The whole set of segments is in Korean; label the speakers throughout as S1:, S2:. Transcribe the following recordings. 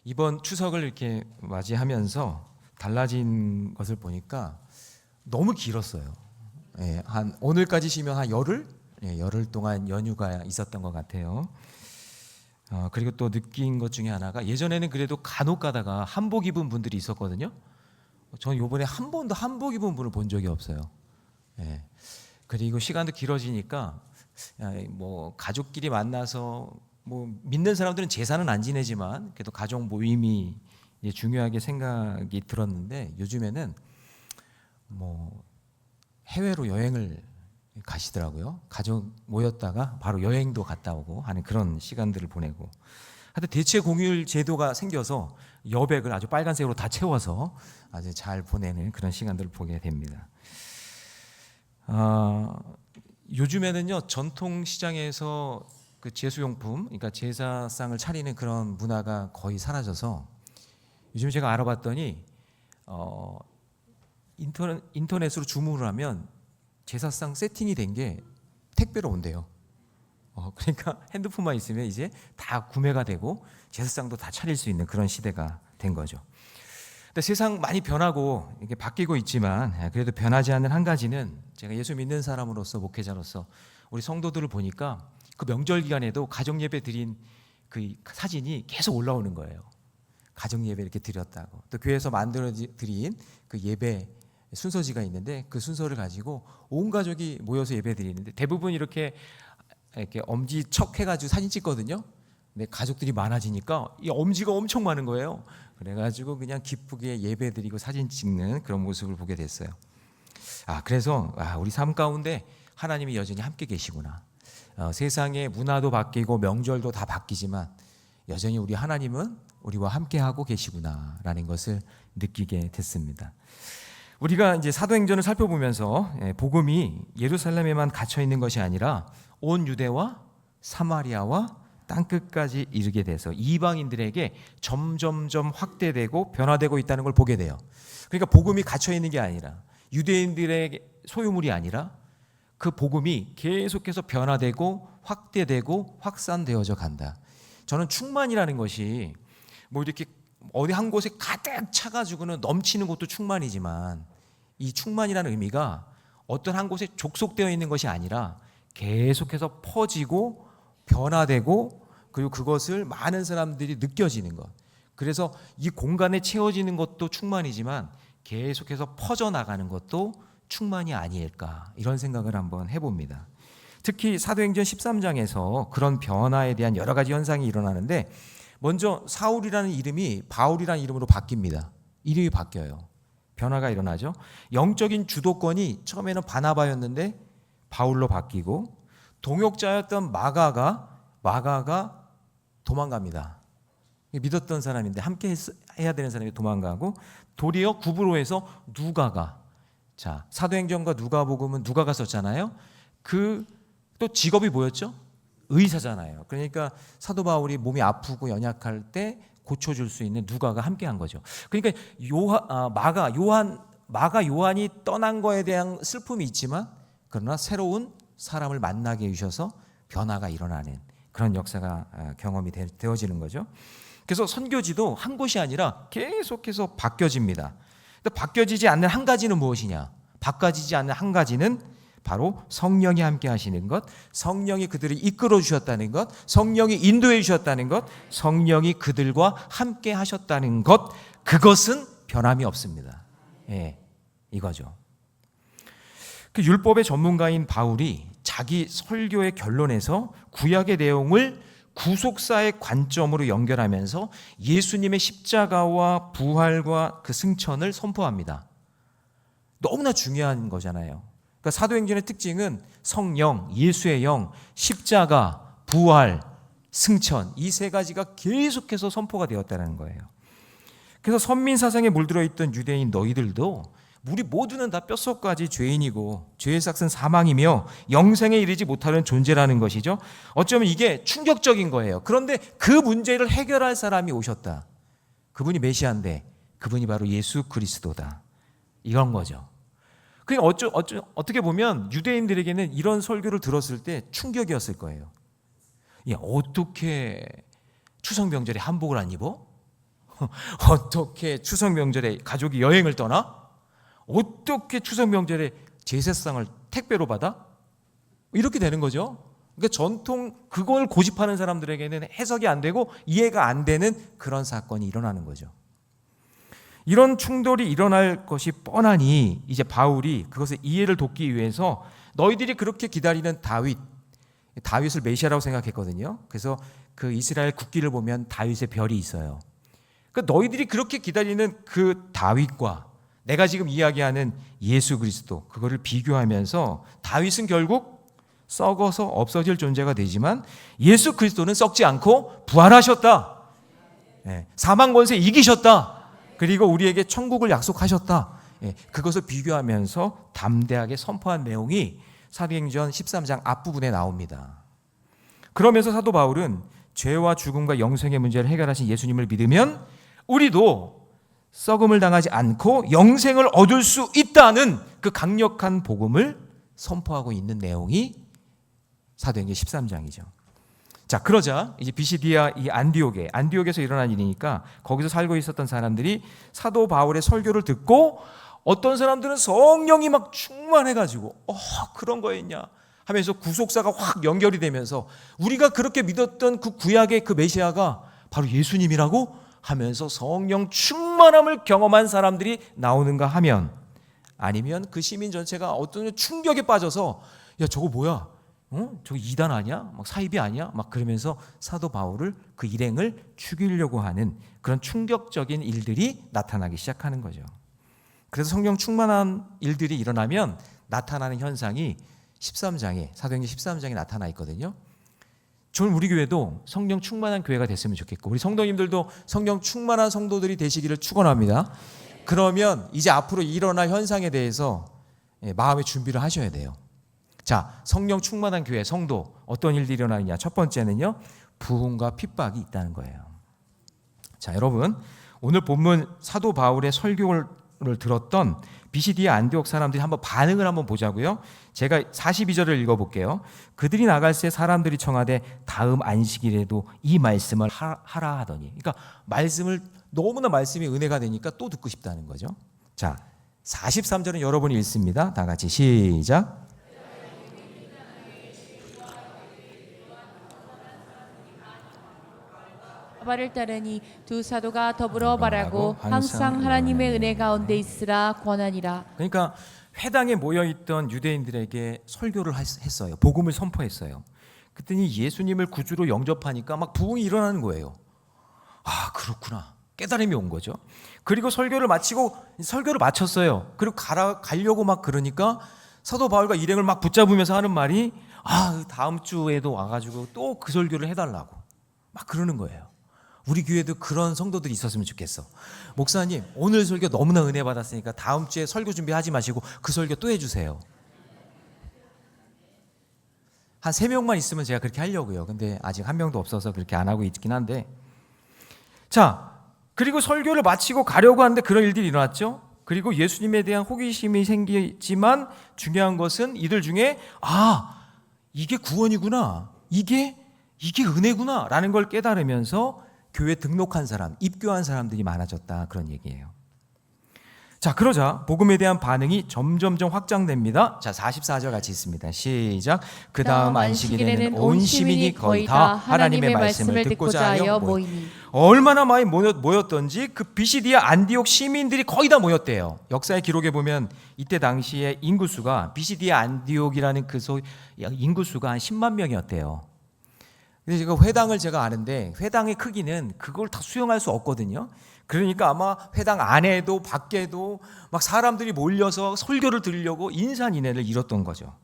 S1: 이번 추석을 이렇게 맞이하면서 달라진 것을 보니까 너무 길었어요. 예, 한 오늘까지 쉬면 한 열흘, 열흘 동안 연휴가 있었던 것 같아요. 그리고 또 느낀 것 중에 하나가, 예전에는 그래도 간혹 가다가 한복 입은 분들이 있었거든요. 저는 이번에 한 번도 한복 입은 분을 본 적이 없어요. 예. 그리고 시간도 길어지니까 뭐 가족끼리 만나서 뭐 믿는 사람들은 제사는 안 지내지만 그래도 가족 모임이 이제 중요하게 생각이 들었는데, 요즘에는 뭐 해외로 여행을 가시더라고요. 가족 모였다가 바로 여행도 갔다 오고 하는 그런 시간들을 보내고, 하여튼 대체 공휴일 제도가 생겨서 여백을 아주 빨간색으로 다 채워서 아주 잘 보내는 그런 시간들을 보게 됩니다. 요즘에는요, 전통 시장에서 그 제수용품, 그러니까 제사상을 차리는 그런 문화가 거의 사라져서, 요즘 제가 알아봤더니 인터넷으로 주문을 하면 제사상 세팅이 된 게 택배로 온대요. 그러니까 핸드폰만 있으면 이제 다 구매가 되고 제사상도 다 차릴 수 있는 그런 시대가 된 거죠. 근데 세상 많이 변하고 이게 바뀌고 있지만, 그래도 변하지 않는 한 가지는, 제가 예수 믿는 사람으로서, 목회자로서 우리 성도들을 보니까 그 명절 기간에도 가정 예배 드린 그 사진이 계속 올라오는 거예요. 가정 예배 이렇게 드렸다고. 또 교회에서 만들어 드린 그 예배 순서지가 있는데, 그 순서를 가지고 온 가족이 모여서 예배 드리는데, 대부분 이렇게 엄지척 해가지고 사진 찍거든요. 근데 가족들이 많아지니까 이 엄지가 엄청 많은 거예요. 그래가지고 그냥 기쁘게 예배 드리고 사진 찍는 그런 모습을 보게 됐어요. 그래서 우리 삶 가운데 하나님이 여전히 함께 계시구나. 세상의 문화도 바뀌고 명절도 다 바뀌지만 여전히 우리 하나님은 우리와 함께하고 계시구나라는 것을 느끼게 됐습니다. 우리가 이제 사도행전을 살펴보면서 복음이 예루살렘에만 갇혀 있는 것이 아니라 온 유대와 사마리아와 땅끝까지 이르게 돼서 이방인들에게 점점점 확대되고 변화되고 있다는 걸 보게 돼요. 그러니까 복음이 갇혀 있는 게 아니라, 유대인들의 소유물이 아니라, 그 복음이 계속해서 변화되고 확대되고 확산되어져 간다. 저는 충만이라는 것이 뭐 이렇게 어디 한 곳에 가득 차가지고는 넘치는 것도 충만이지만, 이 충만이라는 의미가 어떤 한 곳에 족속되어 있는 것이 아니라 계속해서 퍼지고 변화되고, 그리고 그것을 많은 사람들이 느껴지는 것. 그래서 이 공간에 채워지는 것도 충만이지만 계속해서 퍼져나가는 것도 충만이 아닐까, 이런 생각을 한번 해봅니다. 특히 사도행전 13장에서 그런 변화에 대한 여러 가지 현상이 일어나는데, 먼저 사울이라는 이름이 바울이라는 이름으로 바뀝니다. 이름이 바뀌어요. 변화가 일어나죠. 영적인 주도권이 처음에는 바나바였는데 바울로 바뀌고, 동역자였던 마가가 도망갑니다. 믿었던 사람인데 함께 해야 되는 사람이 도망가고, 도리어 구브로에서 누가가, 사도행전과 누가복음은 누가가 썼잖아요. 또 직업이 뭐였죠? 의사잖아요. 그러니까 사도 바울이 몸이 아프고 연약할 때 고쳐줄 수 있는 누가가 함께한 거죠. 그러니까 마가 요한이 떠난 거에 대한 슬픔이 있지만, 그러나 새로운 사람을 만나게 해주셔서 변화가 일어나는 그런 역사가 경험이 되어지는 거죠. 그래서 선교지도 한 곳이 아니라 계속해서 바뀌어집니다. 바뀌어지지 않는 한 가지는 무엇이냐? 바꿔지지 않는 한 가지는 바로 성령이 함께 하시는 것, 성령이 그들을 이끌어 주셨다는 것, 성령이 인도해 주셨다는 것, 성령이 그들과 함께 하셨다는 것, 그것은 변함이 없습니다. 이거죠. 그 율법의 전문가인 바울이 자기 설교의 결론에서 구약의 내용을 구속사의 관점으로 연결하면서 예수님의 십자가와 부활과 그 승천을 선포합니다. 너무나 중요한 거잖아요. 그러니까 사도행전의 특징은 성령, 예수의 영, 십자가, 부활, 승천, 이 세 가지가 계속해서 선포가 되었다는 거예요. 그래서 선민사상에 물들어 있던 유대인 너희들도 우리 모두는 다 뼛속까지 죄인이고 죄의 삭은 사망이며 영생에 이르지 못하는 존재라는 것이죠. 어쩌면 이게 충격적인 거예요. 그런데 그 문제를 해결할 사람이 오셨다. 그분이 메시아인데 그분이 바로 예수 그리스도다. 이런 거죠. 그러니까 어떻게 보면 유대인들에게는 이런 설교를 들었을 때 충격이었을 거예요. 어떻게 추석 명절에 한복을 안 입어? 어떻게 추석 명절에 가족이 여행을 떠나? 어떻게 추석 명절에 제사상을 택배로 받아? 이렇게 되는 거죠. 그러니까 전통 그걸 고집하는 사람들에게는 해석이 안 되고 이해가 안 되는 그런 사건이 일어나는 거죠. 이런 충돌이 일어날 것이 뻔하니 이제 바울이 그것의 이해를 돕기 위해서 너희들이 그렇게 기다리는 다윗을 메시아라고 생각했거든요. 그래서 그 이스라엘 국기를 보면 다윗의 별이 있어요. 그러니까 너희들이 그렇게 기다리는 그 다윗과 내가 지금 이야기하는 예수 그리스도, 그거를 비교하면서 다윗은 결국 썩어서 없어질 존재가 되지만 예수 그리스도는 썩지 않고 부활하셨다. 사망 권세 이기셨다. 그리고 우리에게 천국을 약속하셨다. 그것을 비교하면서 담대하게 선포한 내용이 사도행전 13장 앞부분에 나옵니다. 그러면서 사도 바울은 죄와 죽음과 영생의 문제를 해결하신 예수님을 믿으면 우리도 썩음을 당하지 않고 영생을 얻을 수 있다는 그 강력한 복음을 선포하고 있는 내용이 사도행전 13장이죠. 자, 그러자 이제 비시디아 이 안디옥에서 일어난 일이니까 거기서 살고 있었던 사람들이 사도 바울의 설교를 듣고 어떤 사람들은 성령이 막 충만해가지고 그런 거였냐 하면서 구속사가 확 연결이 되면서 우리가 그렇게 믿었던 그 구약의 그 메시아가 바로 예수님이라고 하면서 성령 충만함을 경험한 사람들이 나오는가 하면, 아니면 그 시민 전체가 어떤 충격에 빠져서 야 저거 뭐야? 저거 이단 아니야? 막 사이비 아니야? 막 그러면서 사도 바울을 그 일행을 죽이려고 하는 그런 충격적인 일들이 나타나기 시작하는 거죠. 그래서 성령 충만한 일들이 일어나면 나타나는 현상이 13장에 사도행전 13장에 나타나 있거든요. 저는 우리 교회도 성령 충만한 교회가 됐으면 좋겠고 우리 성도님들도 성령 충만한 성도들이 되시기를 축원합니다. 그러면 이제 앞으로 일어날 현상에 대해서 마음의 준비를 하셔야 돼요. 자, 성령 충만한 교회 성도 어떤 일들이 일어나느냐. 첫 번째는요, 부흥과 핍박이 있다는 거예요. 자, 여러분 오늘 본문 사도 바울의 설교를 들었던 비시디아 안디옥 사람들이 한번 반응을 한번 보자고요. 제가 42절을 읽어볼게요. 그들이 나갈 새 사람들이 청하되 다음 안식일에도 이 말씀을 하라 하더니, 그러니까 너무나 말씀이 은혜가 되니까 또 듣고 싶다는 거죠. 자, 43절은 여러분이 읽습니다. 다 같이 시작.
S2: 바를 따르니 두 사도가 더불어 말하고 항상 하나님의 은혜 가운데 있으라 권하니라.
S1: 그러니까 회당에 모여있던 유대인들에게 설교를 했어요. 복음을 선포했어요. 그랬더니 예수님을 구주로 영접하니까 막 부흥이 일어나는 거예요. 아, 그렇구나. 깨달음이 온 거죠. 그리고 설교를 마쳤어요. 그리고 가려고 막 그러니까 사도 바울과 일행을 막 붙잡으면서 하는 말이 다음 주에도 와가지고 또 그 설교를 해달라고 막 그러는 거예요. 우리 교회도 그런 성도들이 있었으면 좋겠어. 목사님, 오늘 설교 너무나 은혜 받았으니까 다음 주에 설교 준비하지 마시고 그 설교 또 해주세요. 한 3명만 있으면 제가 그렇게 하려고요. 근데 아직 1명도 없어서 그렇게 안 하고 있긴 한데, 자, 그리고 설교를 마치고 가려고 하는데 그런 일들이 일어났죠. 그리고 예수님에 대한 호기심이 생기지만 중요한 것은 이들 중에 이게 구원이구나, 이게 은혜구나 라는 걸 깨달으면서 교회 등록한 사람, 입교한 사람들이 많아졌다, 그런 얘기예요. 자, 그러자 복음에 대한 반응이 점점점 확장됩니다. 자, 44절 같이 있습니다. 시작. 그 다음 안식일에는 온 시민이 거의 다 하나님의 말씀을 듣고자 하여 모이니. 얼마나 많이 모였던지 그 비시디아 안디옥 시민들이 거의 다 모였대요. 역사의 기록에 보면 이때 당시에 인구수가 비시디아 안디옥이라는 인구수가 한 10만 명이었대요. 근데 회당을 제가 아는데 회당의 크기는 그걸 다 수용할 수 없거든요. 그러니까 아마 회당 안에도 밖에도 막 사람들이 몰려서 설교를 들으려고 인산인해를 이뤘던 거죠.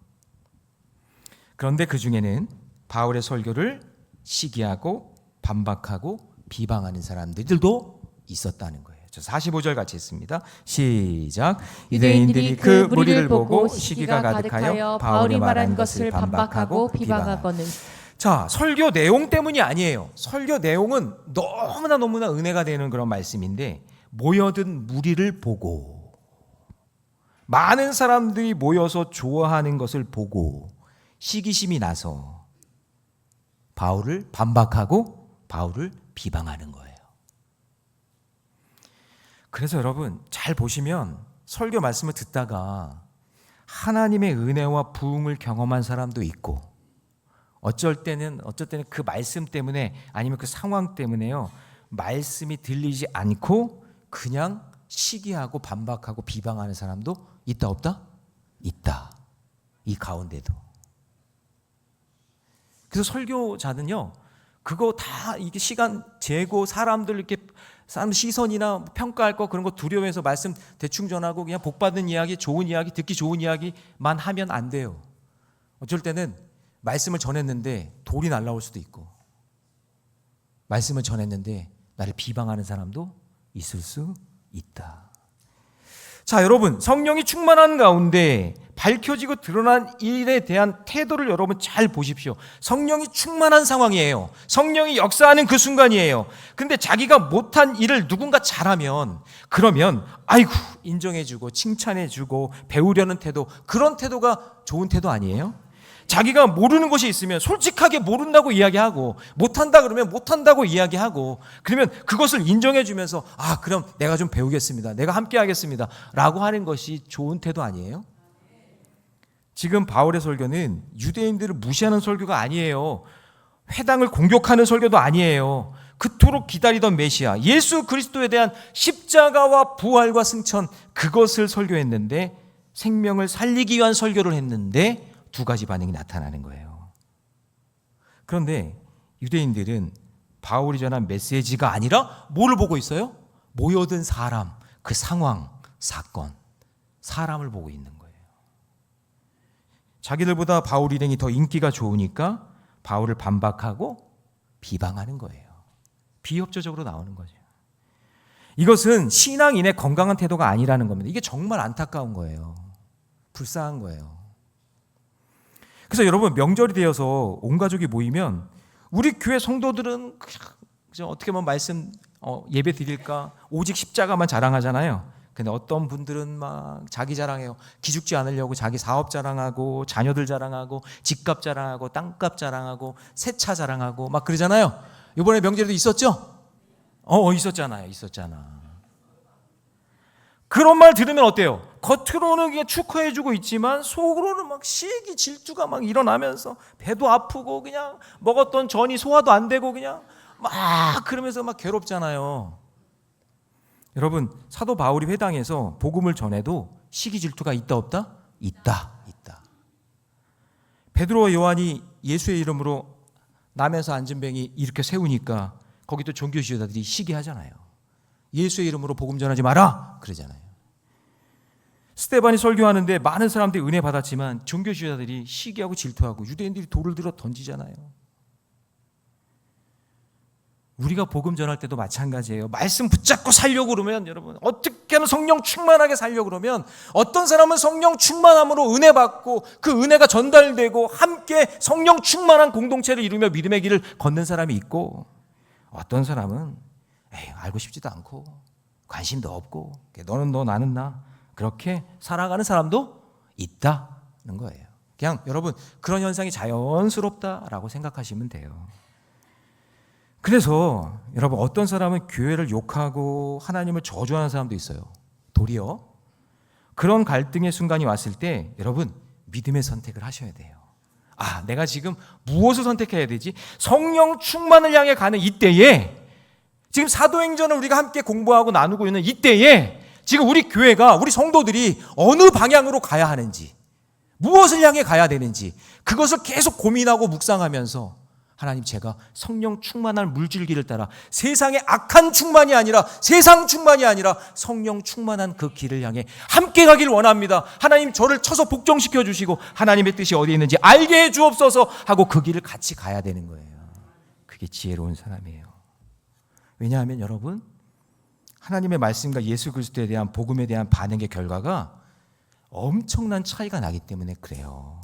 S1: 그런데 그 중에는 바울의 설교를 시기하고 반박하고 비방하는 사람들도 있었다는 거예요. 45절 같이 했습니다. 시작. 유대인들이 그 무리를 보고 시기가 가득하여 바울이 말한 것을 반박하고 비방하거늘. 자, 설교 내용 때문이 아니에요. 설교 내용은 너무나 은혜가 되는 그런 말씀인데 모여든 무리를 보고, 많은 사람들이 모여서 좋아하는 것을 보고 시기심이 나서 바울을 반박하고 바울을 비방하는 거예요. 그래서 여러분 잘 보시면 설교 말씀을 듣다가 하나님의 은혜와 부흥을 경험한 사람도 있고 어쩔 때는 그 말씀 때문에 아니면 그 상황 때문에요 말씀이 들리지 않고 그냥 시기하고 반박하고 비방하는 사람도 있다 없다? 있다. 이 가운데도. 그래서 설교자는요 그거 다 이게 시간 재고 사람들 이렇게 사람 시선이나 평가할 거 그런 거 두려워해서 말씀 대충 전하고 그냥 복 받는 이야기, 좋은 이야기, 듣기 좋은 이야기만 하면 안 돼요. 어쩔 때는 말씀을 전했는데 돌이 날라올 수도 있고 말씀을 전했는데 나를 비방하는 사람도 있을 수 있다. 자, 여러분 성령이 충만한 가운데 밝혀지고 드러난 일에 대한 태도를 여러분 잘 보십시오. 성령이 충만한 상황이에요. 성령이 역사하는 그 순간이에요. 근데 자기가 못한 일을 누군가 잘하면 그러면 아이고 인정해주고 칭찬해주고 배우려는 태도, 그런 태도가 좋은 태도 아니에요? 자기가 모르는 것이 있으면 솔직하게 모른다고 이야기하고 못한다 그러면 못한다고 이야기하고 그러면 그것을 인정해주면서 아 그럼 내가 좀 배우겠습니다. 내가 함께 하겠습니다. 라고 하는 것이 좋은 태도 아니에요? 지금 바울의 설교는 유대인들을 무시하는 설교가 아니에요. 회당을 공격하는 설교도 아니에요. 그토록 기다리던 메시아 예수 그리스도에 대한 십자가와 부활과 승천, 그것을 설교했는데 생명을 살리기 위한 설교를 했는데 두 가지 반응이 나타나는 거예요. 그런데 유대인들은 바울이 전한 메시지가 아니라 뭐를 보고 있어요? 모여든 사람, 그 상황, 사건, 사람을 보고 있는 거예요. 자기들보다 바울 일행이 더 인기가 좋으니까 바울을 반박하고 비방하는 거예요. 비협조적으로 나오는 거죠. 이것은 신앙인의 건강한 태도가 아니라는 겁니다. 이게 정말 안타까운 거예요. 불쌍한 거예요. 그래서 여러분 명절이 되어서 온 가족이 모이면 우리 교회 성도들은 그냥 어떻게 보면 말씀 예배 드릴까 오직 십자가만 자랑하잖아요. 근데 어떤 분들은 막 자기 자랑해요. 기죽지 않으려고 자기 사업 자랑하고 자녀들 자랑하고 집값 자랑하고 땅값 자랑하고 새 차 자랑하고 막 그러잖아요. 이번에 명절에도 있었죠? 있었잖아. 그런 말 들으면 어때요? 겉으로는 그냥 축하해주고 있지만 속으로는 막 시기 질투가 막 일어나면서 배도 아프고 그냥 먹었던 전이 소화도 안 되고 그냥 막 그러면서 막 괴롭잖아요. 여러분 사도 바울이 회당에서 복음을 전해도 시기 질투가 있다 없다? 있다. 베드로와 요한이 예수의 이름으로 남에서 안진뱅이 이렇게 세우니까 거기도 종교 지도자들이 시기하잖아요. 예수의 이름으로 복음 전하지 마라 그러잖아요. 스데반이 설교하는데 많은 사람들이 은혜 받았지만 종교 지도자들이 시기하고 질투하고 유대인들이 돌을 들어 던지잖아요. 우리가 복음 전할 때도 마찬가지예요. 말씀 붙잡고 살려고 그러면 여러분 어떻게 하면 성령 충만하게 살려고 그러면 어떤 사람은 성령 충만함으로 은혜 받고 그 은혜가 전달되고 함께 성령 충만한 공동체를 이루며 믿음의 길을 걷는 사람이 있고 어떤 사람은 알고 싶지도 않고 관심도 없고 너는 너 나는 나 그렇게 살아가는 사람도 있다는 거예요. 그냥 여러분 그런 현상이 자연스럽다라고 생각하시면 돼요. 그래서 여러분 어떤 사람은 교회를 욕하고 하나님을 저주하는 사람도 있어요. 도리어 그런 갈등의 순간이 왔을 때 여러분 믿음의 선택을 하셔야 돼요. 내가 지금 무엇을 선택해야 되지? 성령 충만을 향해 가는 이때에 지금 사도행전을 우리가 함께 공부하고 나누고 있는 이때에 지금 우리 교회가 우리 성도들이 어느 방향으로 가야 하는지 무엇을 향해 가야 되는지 그것을 계속 고민하고 묵상하면서 하나님 제가 성령 충만한 물줄기를 따라 세상의 악한 충만이 아니라 세상 충만이 아니라 성령 충만한 그 길을 향해 함께 가길 원합니다. 하나님 저를 쳐서 복종시켜 주시고 하나님의 뜻이 어디에 있는지 알게 해 주옵소서 하고 그 길을 같이 가야 되는 거예요. 그게 지혜로운 사람이에요. 왜냐하면 여러분 하나님의 말씀과 예수 그리스도에 대한 복음에 대한 반응의 결과가 엄청난 차이가 나기 때문에 그래요.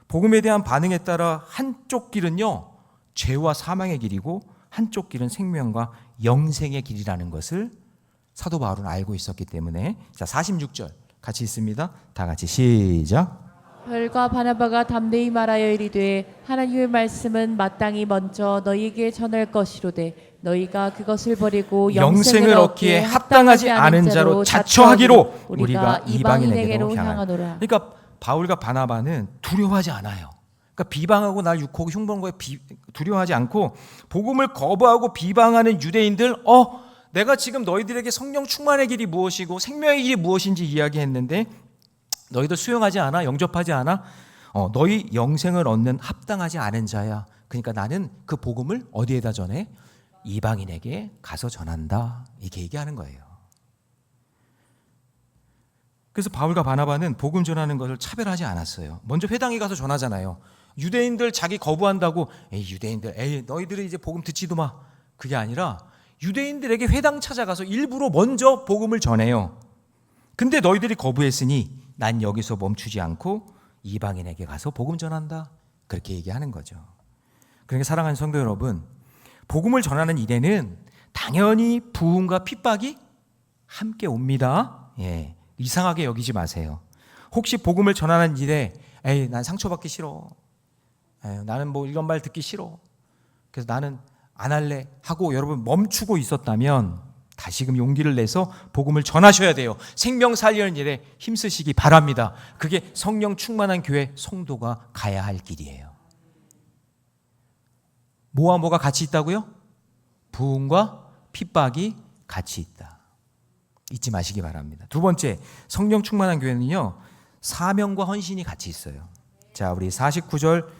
S1: 복음에 대한 반응에 따라 한쪽 길은요 죄와 사망의 길이고 한쪽 길은 생명과 영생의 길이라는 것을 사도 바울은 알고 있었기 때문에 자 46절 같이 읽습니다. 다 같이 시작.
S2: 바울과 바나바가 담대히 말하여 이르되 하나님의 말씀은 마땅히 먼저 너희에게 전할 것이로되 너희가 그것을 버리고
S1: 영생을 얻기에 합당하지 않은 자로 자처하기로 우리가 이방인에게로 향하노라. 그러니까 바울과 바나바는 두려워하지 않아요. 그러니까 비방하고 날 유혹하고 흉보는 거에 두려워하지 않고 복음을 거부하고 비방하는 유대인들, 내가 지금 너희들에게 성령 충만의 길이 무엇이고 생명의 길이 무엇인지 이야기했는데 너희들 수용하지 않아? 영접하지 않아? 너희 영생을 얻는 합당하지 않은 자야. 그러니까 나는 그 복음을 어디에다 전해? 이방인에게 가서 전한다. 이렇게 얘기하는 거예요. 그래서 바울과 바나바는 복음 전하는 것을 차별하지 않았어요. 먼저 회당에 가서 전하잖아요. 유대인들 자기 거부한다고 유대인들 너희들이 이제 복음 듣지도 마. 그게 아니라 유대인들에게 회당 찾아가서 일부러 먼저 복음을 전해요. 근데 너희들이 거부했으니 난 여기서 멈추지 않고 이방인에게 가서 복음 전한다. 그렇게 얘기하는 거죠. 그러니까 사랑하는 성도 여러분, 복음을 전하는 일에는 당연히 부흥과 핍박이 함께 옵니다. 이상하게 여기지 마세요. 혹시 복음을 전하는 일에 난 상처받기 싫어. 나는 뭐 이런 말 듣기 싫어. 그래서 나는 안 할래 하고 여러분 멈추고 있었다면 다시금 용기를 내서 복음을 전하셔야 돼요. 생명 살리는 일에 힘쓰시기 바랍니다. 그게 성령 충만한 교회 성도가 가야 할 길이에요. 뭐와 뭐가 같이 있다고요? 부흥과 핍박이 같이 있다. 잊지 마시기 바랍니다. 두 번째, 성령 충만한 교회는요, 사명과 헌신이 같이 있어요. 자, 우리 49절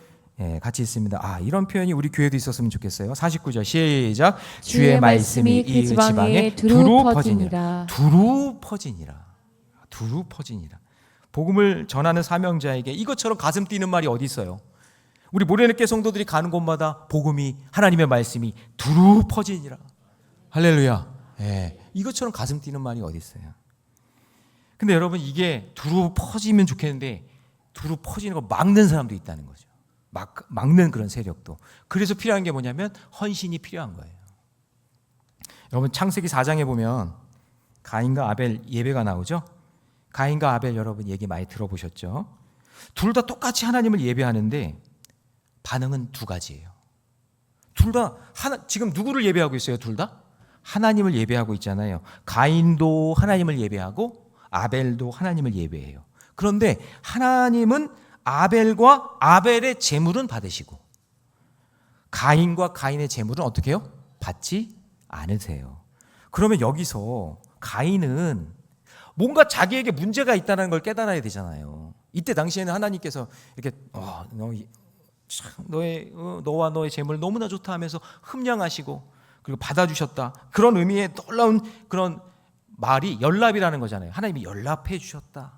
S1: 같이 있습니다. 이런 표현이 우리 교회도 있었으면 좋겠어요. 49절 시작. 주의 말씀이 이 지방에 두루 퍼지니라. 두루 퍼지니라. 두루 퍼지니라. 복음을 전하는 사명자에게 이것처럼 가슴 뛰는 말이 어디 있어요? 우리 모래늦게 성도들이 가는 곳마다 복음이, 하나님의 말씀이 두루 퍼지니라. 할렐루야. 이것처럼 가슴 뛰는 말이 어디 있어요? 근데 여러분, 이게 두루 퍼지면 좋겠는데 두루 퍼지는 거 막는 사람도 있다는 거죠. 막는 그런 세력도. 그래서 필요한 게 뭐냐면 헌신이 필요한 거예요. 여러분, 창세기 4장에 보면 가인과 아벨 예배가 나오죠. 가인과 아벨 여러분 얘기 많이 들어보셨죠? 둘 다 똑같이 하나님을 예배하는데 반응은 두 가지예요. 둘 다 지금 누구를 예배하고 있어요? 둘 다 하나님을 예배하고 있잖아요. 가인도 하나님을 예배하고 아벨도 하나님을 예배해요. 그런데 하나님은 아벨과 아벨의 제물은 받으시고 가인과 가인의 제물은 어떻게 해요? 받지 않으세요. 그러면 여기서 가인은 뭔가 자기에게 문제가 있다는 걸 깨달아야 되잖아요. 이때 당시에는 하나님께서 이렇게 너와 너의 제물 너무나 좋다 하면서 흠량하시고 그리고 받아주셨다. 그런 의미의 놀라운 그런 말이 연랍이라는 거잖아요. 하나님이 연랍해 주셨다.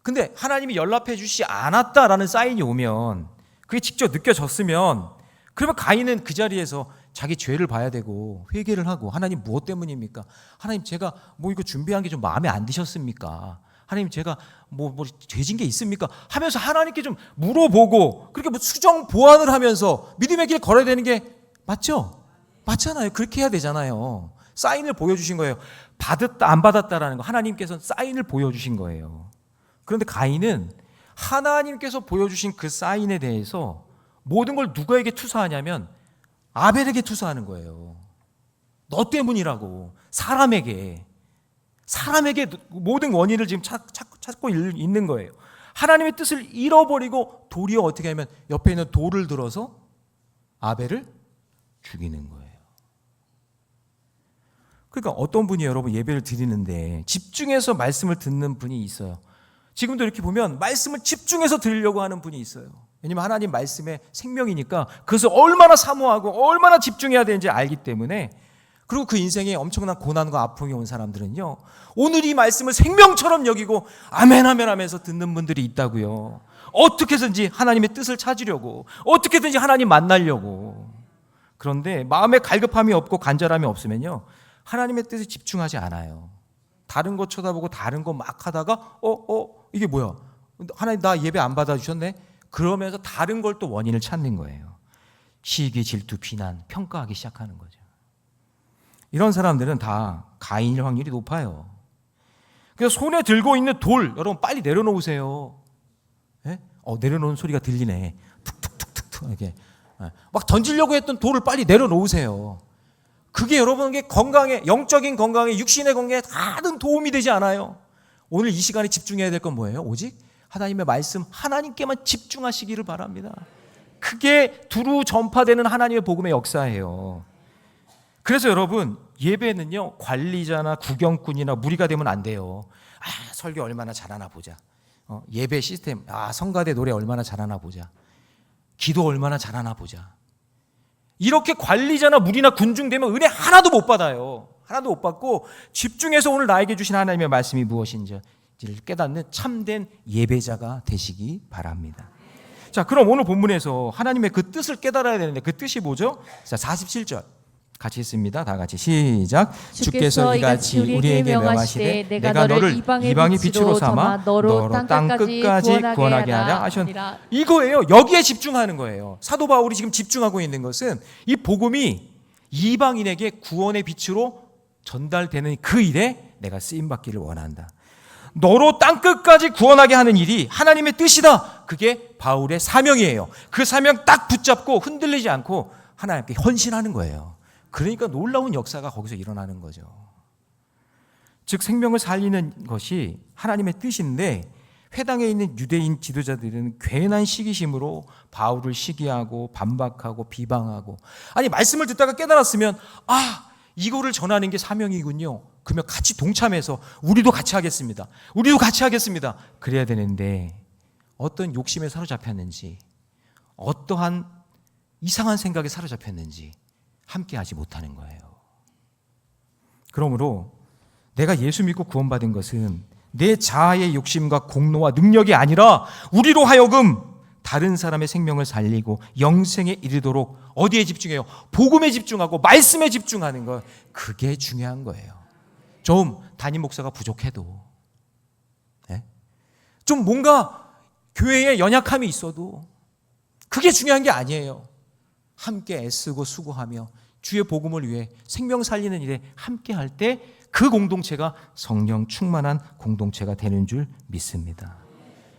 S1: 근데 하나님이 연락해 주시지 않았다라는 사인이 오면, 그게 직접 느껴졌으면, 그러면 가인은 그 자리에서 자기 죄를 봐야 되고 회개를 하고, 하나님 무엇 때문입니까? 하나님 제가 뭐 이거 준비한 게 좀 마음에 안 드셨습니까? 하나님 제가 뭐 죄진 게 있습니까? 하면서 하나님께 좀 물어보고, 그렇게 뭐 수정 보완을 하면서 믿음의 길 걸어야 되는 게 맞죠? 맞잖아요. 그렇게 해야 되잖아요. 사인을 보여주신 거예요. 받았다 안 받았다라는 거 하나님께서 사인을 보여주신 거예요. 그런데 가인은 하나님께서 보여주신 그 사인에 대해서 모든 걸 누구에게 투사하냐면 아벨에게 투사하는 거예요. 너 때문이라고. 사람에게 모든 원인을 지금 찾고 있는 거예요. 하나님의 뜻을 잃어버리고 도리어 어떻게 하면 옆에 있는 돌을 들어서 아벨을 죽이는 거예요. 그러니까 어떤 분이 여러분 예배를 드리는데 집중해서 말씀을 듣는 분이 있어요. 지금도 이렇게 보면 말씀을 집중해서 들으려고 하는 분이 있어요. 왜냐하면 하나님 말씀에 생명이니까 그것을 얼마나 사모하고 얼마나 집중해야 되는지 알기 때문에. 그리고 그 인생에 엄청난 고난과 아픔이 온 사람들은요, 오늘 이 말씀을 생명처럼 여기고 아멘 아멘 하면서 듣는 분들이 있다고요. 어떻게든지 하나님의 뜻을 찾으려고, 어떻게든지 하나님 만나려고. 그런데 마음에 갈급함이 없고 간절함이 없으면요, 하나님의 뜻에 집중하지 않아요. 다른 거 쳐다보고 다른 거 막 하다가 이게 뭐야? 하나님 나 예배 안 받아주셨네? 그러면서 다른 걸 또 원인을 찾는 거예요. 시기, 질투, 비난, 평가하기 시작하는 거죠. 이런 사람들은 다 가인일 확률이 높아요. 그래서 손에 들고 있는 돌, 여러분 빨리 내려놓으세요. 예? 내려놓은 소리가 들리네. 툭툭툭툭툭 이렇게 막 던지려고 했던 돌을 빨리 내려놓으세요. 그게 여러분에게 건강에, 영적인 건강에, 육신의 건강에 다른 도움이 되지 않아요. 오늘 이 시간에 집중해야 될 건 뭐예요? 오직 하나님의 말씀, 하나님께만 집중하시기를 바랍니다. 그게 두루 전파되는 하나님의 복음의 역사예요. 그래서 여러분, 예배는요, 관리자나 구경꾼이나 무리가 되면 안 돼요. 설교 얼마나 잘하나 보자. 예배 시스템, 성가대 노래 얼마나 잘하나 보자. 기도 얼마나 잘하나 보자. 이렇게 관리자나 무리나 군중되면 은혜 하나도 못 받아요. 하나도 못 받고 집중해서 오늘 나에게 주신 하나님의 말씀이 무엇인지를 깨닫는 참된 예배자가 되시기 바랍니다. 자, 그럼 오늘 본문에서 하나님의 그 뜻을 깨달아야 되는데 그 뜻이 뭐죠? 자, 47절 같이 읽습니다. 다 같이 시작. 주께서 이같이 우리에게 명하시되 내가 너를 이방의 빛으로 삼아 너로 땅 끝까지 구원하게 하려 하셨느니라. 이거예요. 여기에 집중하는 거예요. 사도 바울이 지금 집중하고 있는 것은 이 복음이 이방인에게 구원의 빛으로 전달되는 그 일에 내가 쓰임받기를 원한다. 너로 땅 끝까지 구원하게 하는 일이 하나님의 뜻이다. 그게 바울의 사명이에요. 그 사명 딱 붙잡고 흔들리지 않고 하나님께 헌신하는 거예요. 그러니까 놀라운 역사가 거기서 일어나는 거죠. 즉 생명을 살리는 것이 하나님의 뜻인데 회당에 있는 유대인 지도자들은 괜한 시기심으로 바울을 시기하고 반박하고 비방하고, 아니 말씀을 듣다가 깨달았으면 이거를 전하는 게 사명이군요. 그러면 같이 동참해서 우리도 같이 하겠습니다. 우리도 같이 하겠습니다. 그래야 되는데 어떤 욕심에 사로잡혔는지, 어떠한 이상한 생각에 사로잡혔는지 함께 하지 못하는 거예요. 그러므로 내가 예수 믿고 구원받은 것은 내 자아의 욕심과 공로와 능력이 아니라 우리로 하여금 다른 사람의 생명을 살리고 영생에 이르도록 어디에 집중해요? 복음에 집중하고 말씀에 집중하는 것. 그게 중요한 거예요. 좀 담임 목사가 부족해도, 좀 뭔가 교회에 연약함이 있어도 그게 중요한 게 아니에요. 함께 애쓰고 수고하며 주의 복음을 위해 생명 살리는 일에 함께 할 때 그 공동체가 성령 충만한 공동체가 되는 줄 믿습니다.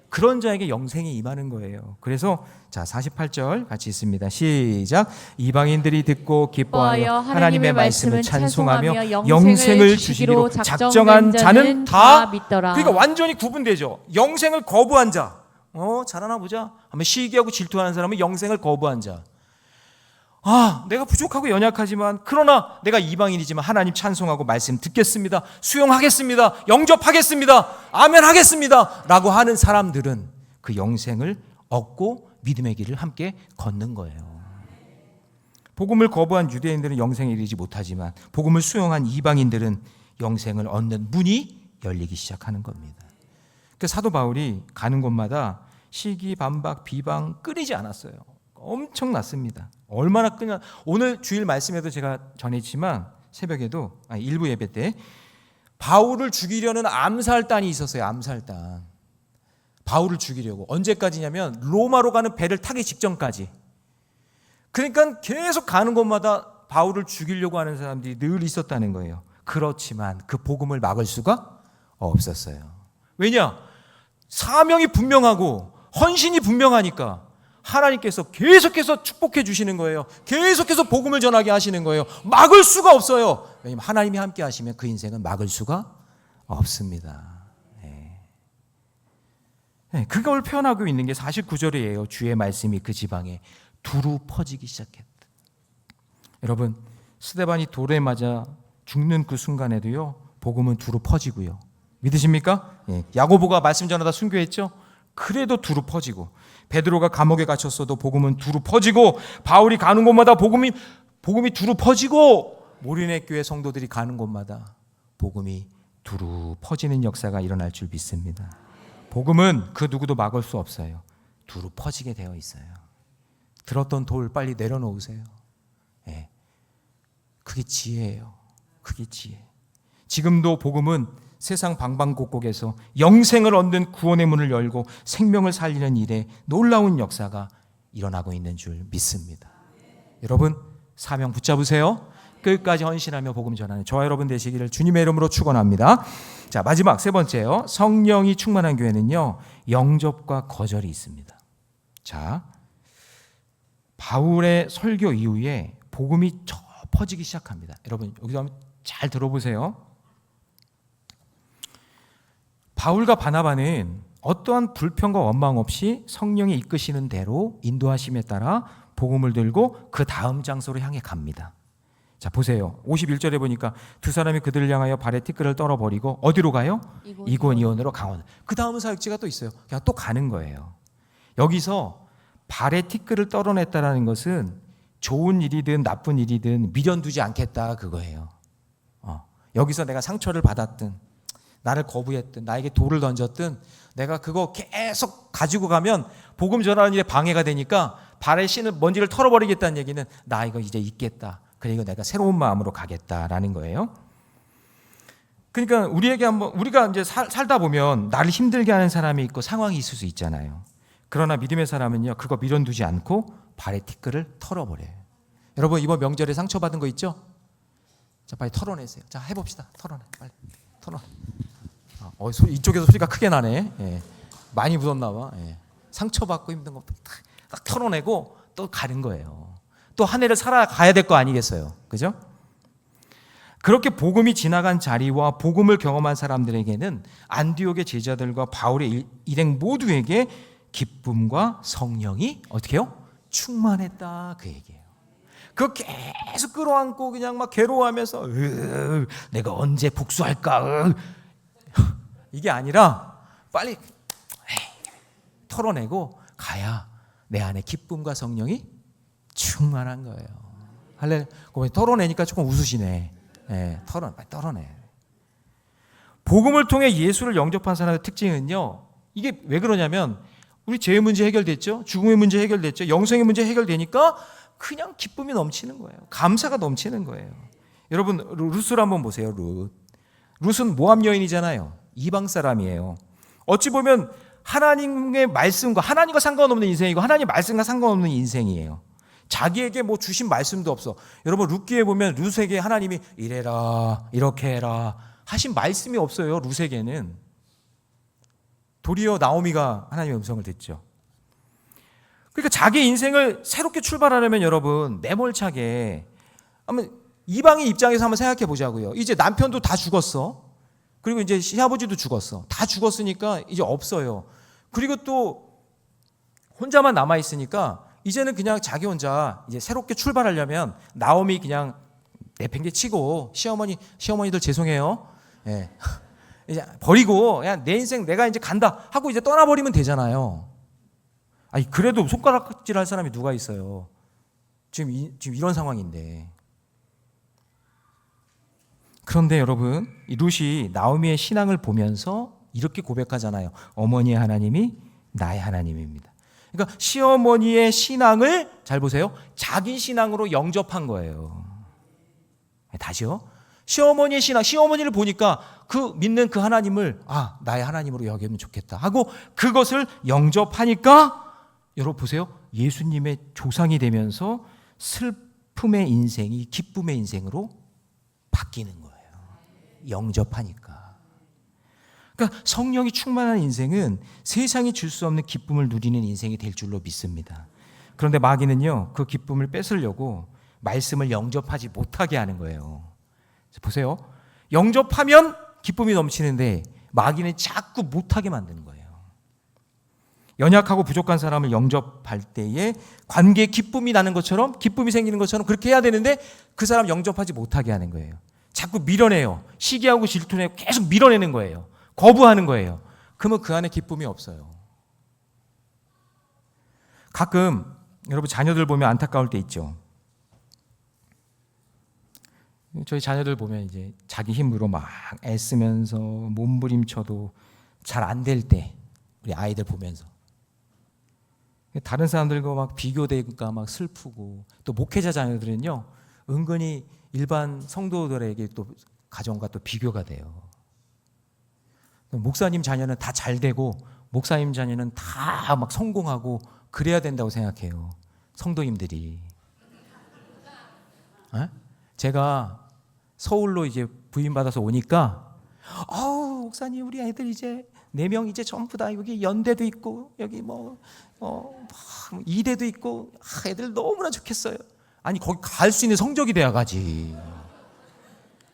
S1: 그런 자에게 영생이 임하는 거예요. 그래서 자 48절 같이 읽습니다. 시작. 이방인들이 듣고 기뻐하여 하나님의 말씀을 찬송하며 영생을 주시기로 작정한 자는 다 믿더라. 그러니까 완전히 구분되죠. 영생을 거부한 자, 잘하나 보자 하면 시기하고 질투하는 사람은 영생을 거부한 자. 내가 부족하고 연약하지만 그러나 내가 이방인이지만 하나님 찬송하고 말씀 듣겠습니다. 수용하겠습니다. 영접하겠습니다. 아멘 하겠습니다. 라고 하는 사람들은 그 영생을 얻고 믿음의 길을 함께 걷는 거예요. 복음을 거부한 유대인들은 영생에 이르지 못하지만 복음을 수용한 이방인들은 영생을 얻는 문이 열리기 시작하는 겁니다. 그 사도 바울이 가는 곳마다 시기, 반박, 비방 끊이지 않았어요. 엄청났습니다. 얼마나 끊냐. 오늘 주일 말씀에도 제가 전했지만 새벽에도 일부 예배 때 바울을 죽이려는 암살단이 있었어요. 암살단. 바울을 죽이려고. 언제까지냐면 로마로 가는 배를 타기 직전까지. 그러니까 계속 가는 곳마다 바울을 죽이려고 하는 사람들이 늘 있었다는 거예요. 그렇지만 그 복음을 막을 수가 없었어요. 왜냐? 사명이 분명하고 헌신이 분명하니까 하나님께서 계속해서 축복해 주시는 거예요. 계속해서 복음을 전하게 하시는 거예요. 막을 수가 없어요. 왜냐하면 하나님이 함께 하시면 그 인생은 막을 수가 없습니다. 그걸 표현하고 있는 게 49절이에요. 주의 말씀이 그 지방에 두루 퍼지기 시작했다. 여러분, 스데반이 돌에 맞아 죽는 그 순간에도요, 복음은 두루 퍼지고요. 믿으십니까? 야고보가 말씀 전하다 순교했죠? 그래도 두루 퍼지고, 베드로가 감옥에 갇혔어도 복음은 두루 퍼지고, 바울이 가는 곳마다 복음이 두루 퍼지고, 모리네 교회 성도들이 가는 곳마다 복음이 두루 퍼지는 역사가 일어날 줄 믿습니다. 복음은 그 누구도 막을 수 없어요. 두루 퍼지게 되어 있어요. 들었던 돌 빨리 내려놓으세요. 그게 지혜예요. 그게 지혜. 지금도 복음은 세상 방방곡곡에서 영생을 얻는 구원의 문을 열고 생명을 살리는 일에 놀라운 역사가 일어나고 있는 줄 믿습니다. 여러분, 사명 붙잡으세요. 끝까지 헌신하며 복음 전하는 저와 여러분 되시기를 주님의 이름으로 축원합니다. 자, 마지막 세 번째요. 성령이 충만한 교회는요, 영접과 거절이 있습니다. 자, 바울의 설교 이후에 복음이 퍼지기 시작합니다. 여러분 여기서 한번 잘 들어보세요. 바울과 바나바는 어떠한 불평과 원망 없이 성령이 이끄시는 대로 인도하심에 따라 복음을 들고 그 다음 장소로 향해 갑니다. 자, 보세요. 51절에 보니까 두 사람이 그들을 향하여 발에 티끌을 떨어버리고 어디로 가요? 이고니온으로 강원. 그 다음 사역지가 또 있어요. 그냥 또 가는 거예요. 여기서 발에 티끌을 떨어냈다는 것은 좋은 일이든 나쁜 일이든 미련 두지 않겠다 그거예요. 여기서 내가 상처를 받았든 나를 거부했든 나에게 돌을 던졌든 내가 그거 계속 가지고 가면 복음 전하는 일에 방해가 되니까 발에 씌는 먼지를 털어버리겠다는 얘기는 나 이거 이제 잊겠다. 그리고 내가 새로운 마음으로 가겠다라는 거예요. 그러니까 우리가 이제 살다 보면 나를 힘들게 하는 사람이 있고 상황이 있을 수 있잖아요. 그러나 믿음의 사람은요, 그거 미련 두지 않고 발에 티끌을 털어버려요. 여러분 이번 명절에 상처받은 거 있죠? 자, 빨리 털어내세요. 자, 해봅시다. 털어내, 빨리 털어내. 이쪽에서 소리가 크게 나네. 예. 많이 묻었나 봐. 예. 상처받고 힘든 거 딱 털어내고 또 가는 거예요. 또 한 해를 살아가야 될 거 아니겠어요? 그죠? 그렇게 복음이 지나간 자리와 복음을 경험한 사람들에게는 안디옥의 제자들과 바울의 일행 모두에게 기쁨과 성령이 어떻게 해요? 충만했다 그 얘기예요. 그거 계속 끌어안고 그냥 막 괴로워하면서 내가 언제 복수할까 이게 아니라 빨리 털어내고 가야 내 안에 기쁨과 성령이 충만한 거예요. 할렐루야. 털어내니까 조금 웃으시네. 네, 털어내. 복음을 통해 예수를 영접한 사람의 특징은요, 이게 왜 그러냐면 우리 죄의 문제 해결됐죠, 죽음의 문제 해결됐죠, 영생의 문제 해결되니까 그냥 기쁨이 넘치는 거예요. 감사가 넘치는 거예요. 여러분 룻을 한번 보세요. 룻은 모압 여인이잖아요. 이방 사람이에요. 어찌 보면 하나님의 말씀과 하나님과 상관없는 인생이고 하나님의 말씀과 상관없는 인생이에요. 자기에게 뭐 주신 말씀도 없어. 여러분 룻기에 보면 룻에게 하나님이 이래라 이렇게 해라 하신 말씀이 없어요. 룻에게는. 도리어 나오미가 하나님의 음성을 듣죠. 그러니까 자기 인생을 새롭게 출발하려면 여러분 매몰차게 한번 이방인 입장에서 한번 생각해 보자고요. 이제 남편도 다 죽었어. 그리고 이제 시아버지도 죽었어. 다 죽었으니까 이제 없어요. 그리고 또 혼자만 남아 있으니까 이제는 그냥 자기 혼자 이제 새롭게 출발하려면 나오미 그냥 내팽개치고 시어머니들 죄송해요. 예. 이제 버리고 그냥 내 인생 내가 이제 간다 하고 이제 떠나버리면 되잖아요. 아니 그래도 손가락질할 사람이 누가 있어요? 지금 이런 상황인데. 그런데 여러분, 이 룻이 나오미의 신앙을 보면서 이렇게 고백하잖아요. 어머니의 하나님이 나의 하나님입니다. 그러니까 시어머니의 신앙을 잘 보세요. 자기 신앙으로 영접한 거예요. 다시요. 시어머니의 신앙, 시어머니를 보니까 그 믿는 그 하나님을 나의 하나님으로 여기면 좋겠다 하고 그것을 영접하니까 여러분 보세요. 예수님의 조상이 되면서 슬픔의 인생이 기쁨의 인생으로 바뀌는 거예요. 영접하니까. 그러니까 성령이 충만한 인생은 세상이 줄 수 없는 기쁨을 누리는 인생이 될 줄로 믿습니다. 그런데 마귀는요, 그 기쁨을 뺏으려고 말씀을 영접하지 못하게 하는 거예요. 보세요. 영접하면 기쁨이 넘치는데 마귀는 자꾸 못하게 만드는 거예요. 연약하고 부족한 사람을 영접할 때에 관계에 기쁨이 나는 것처럼 기쁨이 생기는 것처럼 그렇게 해야 되는데 그 사람 영접하지 못하게 하는 거예요. 자꾸 밀어내요. 시기하고 질투내고 계속 밀어내는 거예요. 거부하는 거예요. 그러면 그 안에 기쁨이 없어요. 가끔 여러분 자녀들 보면 안타까울 때 있죠. 저희 자녀들 보면 이제 자기 힘으로 막 애쓰면서 몸부림쳐도 잘 안 될 때 우리 아이들 보면서 다른 사람들과 막 비교되니까 막 슬프고 또 목회자 자녀들은요 은근히 일반 성도들에게 또 가정과 또 비교가 돼요. 목사님 자녀는 다 잘 되고 목사님 자녀는 다 막 성공하고 그래야 된다고 생각해요. 성도님들이. 제가 서울로 이제 부임받아서 오니까 목사님 우리 애들 이제 4명 이제 전부 다 여기 연대도 있고 여기 이대도 있고 애들 너무나 좋겠어요. 아니 거기 갈 수 있는 성적이 돼야 가지.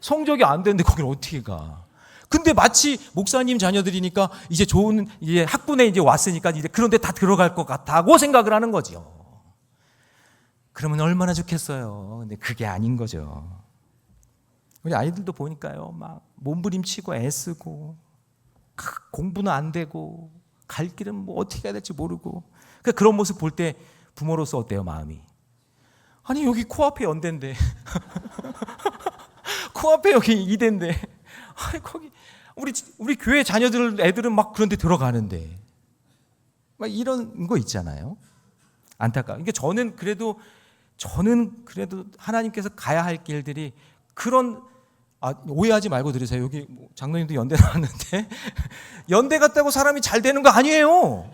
S1: 성적이 안 되는데 거기를 어떻게 가? 근데 마치 목사님 자녀들이니까 이제 좋은 이제 학군에 이제 왔으니까 이제 그런데 다 들어갈 것 같다고 생각을 하는 거죠. 그러면 얼마나 좋겠어요. 근데 그게 아닌 거죠. 우리 아이들도 보니까요, 막 몸부림치고 애쓰고 공부는 안 되고 갈 길은 뭐 어떻게 해야 될지 모르고 그런 모습 볼 때 부모로서 어때요, 마음이? 아니 여기 코앞에 연대인데 코앞에 여기 이대인데 거기 우리 교회 자녀들 애들은 막 그런데 들어가는데 막 이런 거 있잖아요. 안타까워. 그러니까 저는 그래도 하나님께서 가야 할 길들이 그런 오해하지 말고 들으세요. 여기 장로님도 연대 나왔는데 연대 갔다고 사람이 잘 되는 거 아니에요.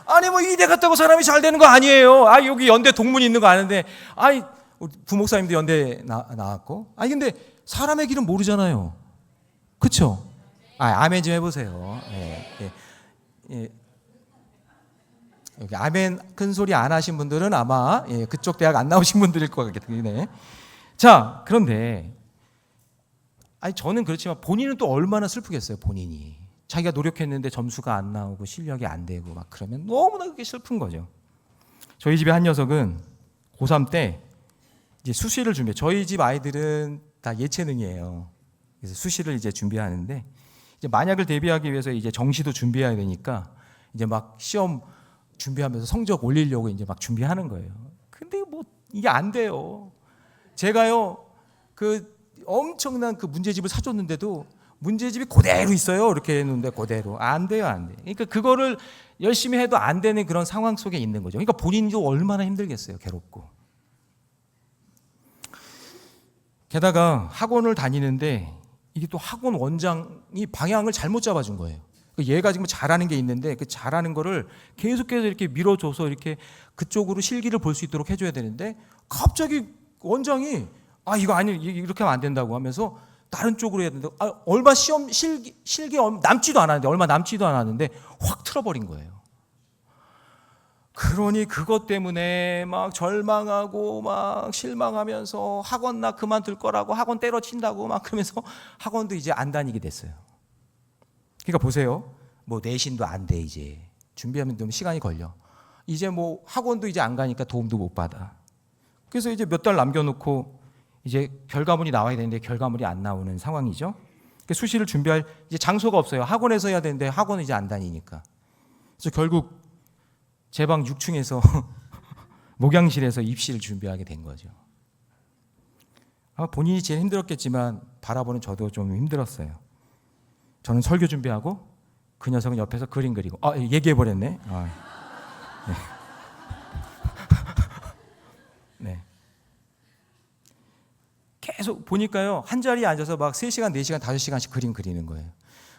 S1: 아니 이대 갔다고 사람이 잘 되는 거 아니에요. 여기 연대 동문이 있는 거 아는데 부목사님도 연대 나왔고 근데 사람의 길은 모르잖아요. 그렇죠? 아멘 좀 해보세요. 여기 아멘 큰 소리 안 하신 분들은 아마 그쪽 대학 안 나오신 분들일 것 같겠네. 자, 그런데 저는 그렇지만 본인은 또 얼마나 슬프겠어요. 본인이 자기가 노력했는데 점수가 안 나오고 실력이 안 되고 막 그러면 너무나 그게 슬픈 거죠. 저희 집에 한 녀석은 고3 때 이제 수시를 준비해. 저희 집 아이들은 다 예체능이에요. 그래서 수시를 이제 준비하는데 이제 만약을 대비하기 위해서 이제 정시도 준비해야 되니까 이제 막 시험 준비하면서 성적 올리려고 이제 막 준비하는 거예요. 근데 이게 안 돼요. 제가요 그 엄청난 그 문제집을 사줬는데도 문제집이 그대로 있어요. 이렇게 했는데 그대로 안 돼요, 안 돼. 그러니까 그거를 열심히 해도 안 되는 그런 상황 속에 있는 거죠. 그러니까 본인도 얼마나 힘들겠어요, 괴롭고. 게다가 학원을 다니는데 이게 또 학원 원장이 방향을 잘못 잡아준 거예요. 얘가 지금 잘하는 게 있는데 그 잘하는 거를 계속해서 이렇게 밀어줘서 이렇게 그쪽으로 실기를 볼 수 있도록 해줘야 되는데 갑자기 원장이 이거 아니 이렇게 하면 안 된다고 하면서 다른 쪽으로 해야 된다고 얼마 시험 실기 남지도 않았는데 얼마 남지도 않았는데 확 틀어버린 거예요. 그러니 그것 때문에 막 절망하고 막 실망하면서 학원 나 그만둘 거라고 학원 때려친다고 막 그러면서 학원도 이제 안 다니게 됐어요. 그러니까 보세요. 내신도 안 돼 이제 준비하면 좀 시간이 걸려. 이제 학원도 이제 안 가니까 도움도 못 받아. 그래서 이제 몇 달 남겨놓고 이제 결과물이 나와야 되는데 결과물이 안 나오는 상황이죠. 수시를 준비할 이제 장소가 없어요. 학원에서 해야 되는데 학원은 이제 안 다니니까. 그래서 결국 제 방 6층에서 목양실에서 입시를 준비하게 된 거죠. 본인이 제일 힘들었겠지만 바라보는 저도 좀 힘들었어요. 저는 설교 준비하고 그 녀석은 옆에서 그림 그리고 얘기해버렸네. 네. 계속 보니까요 한 자리에 앉아서 막 3시간, 4시간, 5시간씩 그림 그리는 거예요.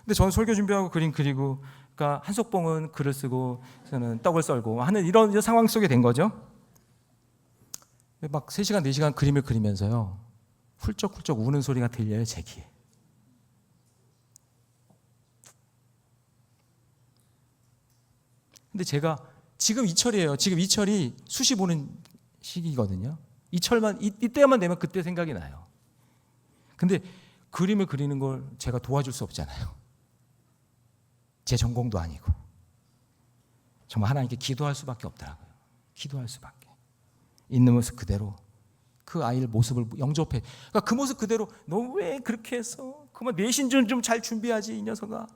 S1: 근데 저는 설교 준비하고 그림 그리고 그러니까 한석봉은 글을 쓰고 저는 떡을 썰고 하는 이런 상황 속에 된 거죠. 막 3시간, 4시간 그림을 그리면서요 훌쩍훌쩍 우는 소리가 들려요, 제 귀에. 근데 제가 지금 이철이에요. 지금 이철이 수시 보는 시기거든요. 이때만 되면 그때 생각이 나요. 근데 그림을 그리는 걸 제가 도와줄 수 없잖아요. 제 전공도 아니고. 정말 하나님께 기도할 수밖에 없더라고요. 기도할 수밖에. 있는 모습 그대로 그 아이의 모습을 영접해. 그러니까 그 모습 그대로 너 왜 그렇게 했어? 그만 내신 좀 잘 준비하지 이 녀석아.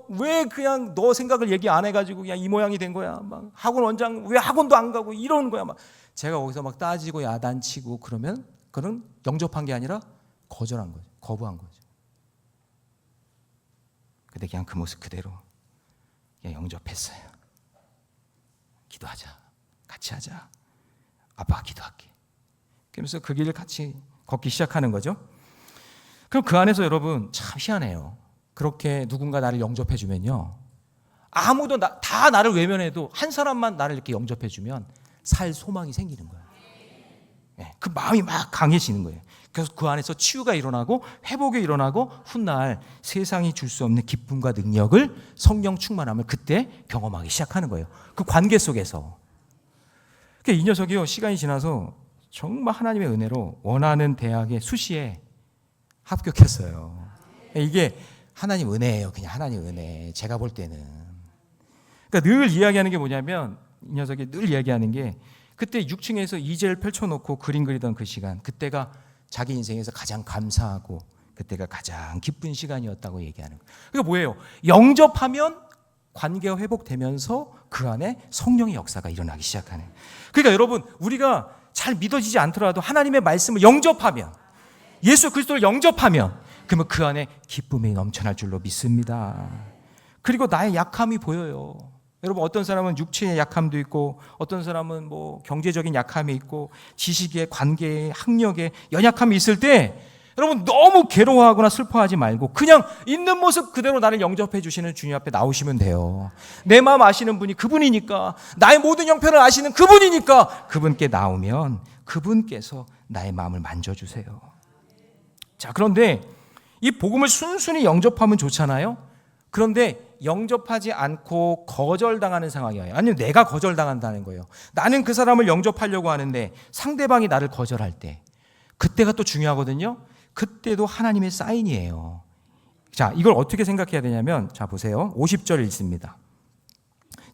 S1: 왜 그냥 너 생각을 얘기 안 해가지고 그냥 이 모양이 된 거야. 막 학원 원장 왜 학원도 안 가고 이러는 거야. 막 제가 거기서 막 따지고 야단치고 그러면 그는 영접한 게 아니라 거절한 거죠. 거부한 거죠. 근데 그냥 그 모습 그대로 그냥 영접했어요. 기도하자. 같이 하자. 아빠가 기도할게. 그러면서 그 길을 같이 걷기 시작하는 거죠. 그럼 그 안에서 여러분 참 희한해요. 그렇게 누군가 나를 영접해 주면요. 아무도 다 나를 외면해도 한 사람만 나를 이렇게 영접해 주면 살 소망이 생기는 거예요. 그 마음이 막 강해지는 거예요. 그래서 그 안에서 치유가 일어나고 회복이 일어나고 훗날 세상이 줄 수 없는 기쁨과 능력을 성령 충만함을 그때 경험하기 시작하는 거예요. 그 관계 속에서. 그러니까 이 녀석이요, 시간이 지나서 정말 하나님의 은혜로 원하는 대학에 수시에 합격했어요. 이게 하나님 은혜예요. 그냥 하나님 은혜. 제가 볼 때는. 그러니까 늘 이야기하는 게 뭐냐면, 이 녀석이 늘 이야기하는 게 그때 6층에서 이젤 펼쳐놓고 그림 그리던 그 시간, 그때가 자기 인생에서 가장 감사하고 그때가 가장 기쁜 시간이었다고 얘기하는 거예요. 그러니까 뭐예요? 영접하면 관계가 회복되면서 그 안에 성령의 역사가 일어나기 시작하는 거예요. 그러니까 여러분, 우리가 잘 믿어지지 않더라도 하나님의 말씀을 영접하면, 예수 그리스도를 영접하면, 그러면 그 안에 기쁨이 넘쳐날 줄로 믿습니다. 그리고 나의 약함이 보여요. 여러분, 어떤 사람은 육체의 약함도 있고, 어떤 사람은 뭐 경제적인 약함이 있고, 지식의, 관계의, 학력의 연약함이 있을 때, 여러분 너무 괴로워하거나 슬퍼하지 말고 그냥 있는 모습 그대로 나를 영접해 주시는 주님 앞에 나오시면 돼요. 내 마음 아시는 분이 그분이니까, 나의 모든 형편을 아시는 그분이니까 그분께 나오면 그분께서 나의 마음을 만져주세요. 자, 그런데 이 복음을 순순히 영접하면 좋잖아요. 그런데 영접하지 않고 거절당하는 상황이 와요. 아니면 내가 거절당한다는 거예요. 나는 그 사람을 영접하려고 하는데 상대방이 나를 거절할 때, 그때가 또 중요하거든요. 그때도 하나님의 사인이에요. 자, 이걸 어떻게 생각해야 되냐면, 자 보세요. 50절 읽습니다.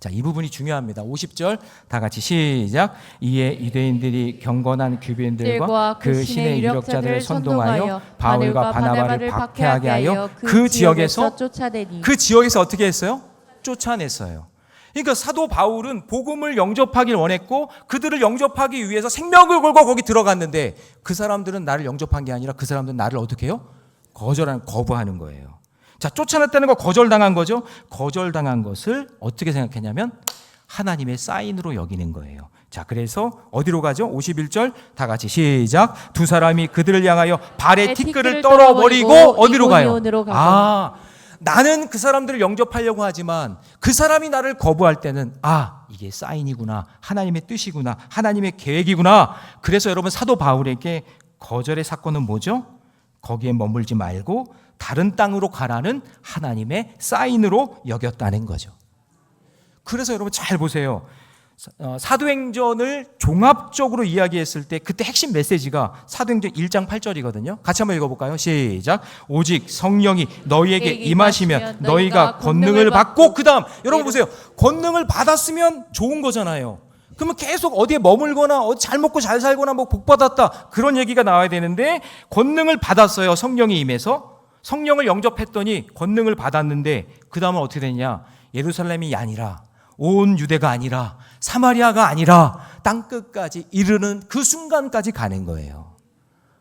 S1: 자, 이 부분이 중요합니다. 50절 다 같이 시작. 이에 유대인들이 경건한 규비인들과 그 신의 유력자들을 선동하여 바울과 바나바를 박해하게 하여 그 지역에서
S2: 쫓아내니.
S1: 그 지역에서 어떻게 했어요? 쫓아냈어요. 그러니까 사도 바울은 복음을 영접하길 원했고 그들을 영접하기 위해서 생명을 걸고 거기 들어갔는데, 그 사람들은 나를 영접한 게 아니라 그 사람들은 나를 어떻게 해요? 거부하는 거예요. 자, 쫓아냈다는 거 거절당한 거죠. 거절당한 것을 어떻게 생각했냐면 하나님의 사인으로 여기는 거예요. 자, 그래서 어디로 가죠? 51절 다 같이 시작. 두 사람이 그들을 향하여 발에 티끌을 떨어버리고 어디로 가요? 나는 그 사람들을 영접하려고 하지만 그 사람이 나를 거부할 때는, 아, 이게 사인이구나, 하나님의 뜻이구나, 하나님의 계획이구나. 그래서 여러분, 사도 바울에게 거절의 사건은 뭐죠? 거기에 머물지 말고 다른 땅으로 가라는 하나님의 사인으로 여겼다는 거죠. 그래서 여러분 잘 보세요. 사도행전을 종합적으로 이야기했을 때 그때 핵심 메시지가 사도행전 1장 8절이거든요. 같이 한번 읽어볼까요? 시작. 오직 성령이 너희에게 임하시면 너희가 권능을 받고, 그 다음 여러분 보세요. 권능을 받았으면 좋은 거잖아요. 그러면 계속 어디에 머물거나 어디 잘 먹고 잘 살거나 뭐 복 받았다 그런 얘기가 나와야 되는데, 권능을 받았어요. 성령이 임해서 성령을 영접했더니 권능을 받았는데 그 다음은 어떻게 되냐? 예루살렘이 아니라, 온 유대가 아니라, 사마리아가 아니라 땅끝까지 이르는 그 순간까지 가는 거예요.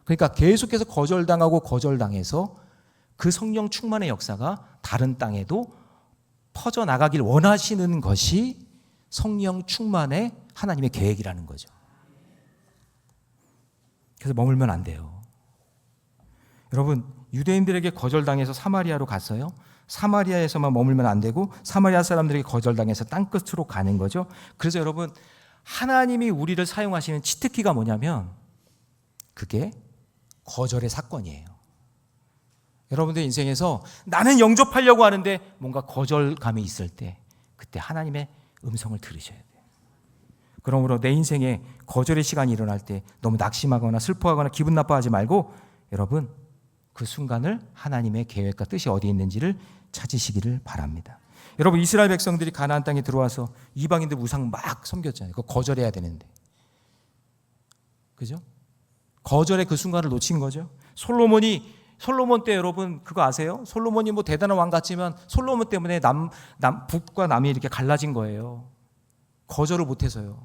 S1: 그러니까 계속해서 거절당하고 거절당해서 그 성령 충만의 역사가 다른 땅에도 퍼져나가길 원하시는 것이 성령 충만의 하나님의 계획이라는 거죠. 그래서 머물면 안 돼요. 여러분, 유대인들에게 거절당해서 사마리아로 갔어요. 사마리아에서만 머물면 안 되고 사마리아 사람들에게 거절당해서 땅끝으로 가는 거죠. 그래서 여러분, 하나님이 우리를 사용하시는 치트키가 뭐냐면 그게 거절의 사건이에요. 여러분들 인생에서 나는 영접하려고 하는데 뭔가 거절감이 있을 때, 그때 하나님의 음성을 들으셔야 돼요. 그러므로 내 인생에 거절의 시간이 일어날 때 너무 낙심하거나 슬퍼하거나 기분 나빠하지 말고, 여러분 그 순간을 하나님의 계획과 뜻이 어디 있는지를 찾으시기를 바랍니다. 여러분, 이스라엘 백성들이 가나안 땅에 들어와서 이방인들 우상 막 섬겼잖아요. 그거 거절해야 되는데, 그죠? 거절의 그 순간을 놓친 거죠. 솔로몬 때 여러분 그거 아세요? 솔로몬이 뭐 대단한 왕 같지만 솔로몬 때문에 북과 남이 이렇게 갈라진 거예요. 거절을 못해서요.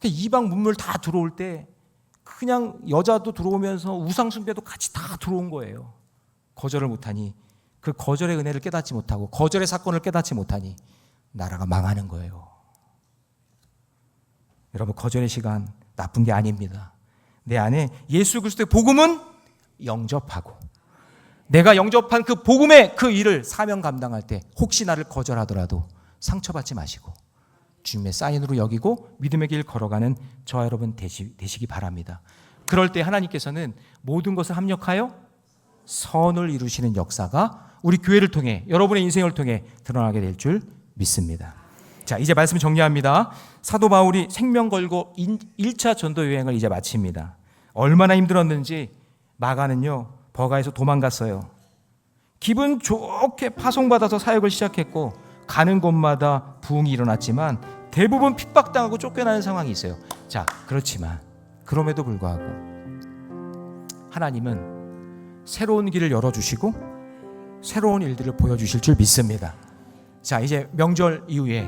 S1: 이방 문물 다 들어올 때 그냥 여자도 들어오면서 우상 숭배도 같이 다 들어온 거예요. 거절을 못하니, 그 거절의 은혜를 깨닫지 못하고 거절의 사건을 깨닫지 못하니 나라가 망하는 거예요. 여러분, 거절의 시간 나쁜 게 아닙니다. 내 안에 예수 그리스도의 복음은 영접하고, 내가 영접한 그 복음의 그 일을 사명 감당할 때 혹시 나를 거절하더라도 상처받지 마시고 주님의 사인으로 여기고 믿음의 길 걸어가는 저와 여러분 되시기 바랍니다. 그럴 때 하나님께서는 모든 것을 합력하여 선을 이루시는 역사가 우리 교회를 통해, 여러분의 인생을 통해 드러나게 될 줄 믿습니다. 자, 이제 말씀 정리합니다. 사도 바울이 생명 걸고 1차 전도 여행을 이제 마칩니다. 얼마나 힘들었는지 마가는요, 버가에서 도망갔어요. 기분 좋게 파송받아서 사역을 시작했고 가는 곳마다 부흥이 일어났지만 대부분 핍박당하고 쫓겨나는 상황이 있어요. 자, 그렇지만 그럼에도 불구하고 하나님은 새로운 길을 열어주시고 새로운 일들을 보여주실 줄 믿습니다. 자, 이제 명절 이후에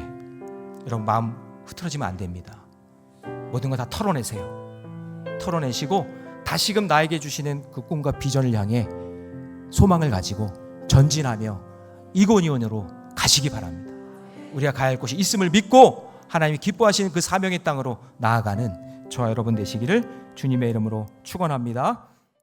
S1: 여러분 마음 흐트러지면 안 됩니다. 모든 거 다 털어내세요. 털어내시고 다시금 나에게 주시는 그 꿈과 비전을 향해 소망을 가지고 전진하며 이고니온으로 가시기 바랍니다. 우리가 가야 할 곳이 있음을 믿고 하나님이 기뻐하시는 그 사명의 땅으로 나아가는 저와 여러분 되시기를 주님의 이름으로 축원합니다.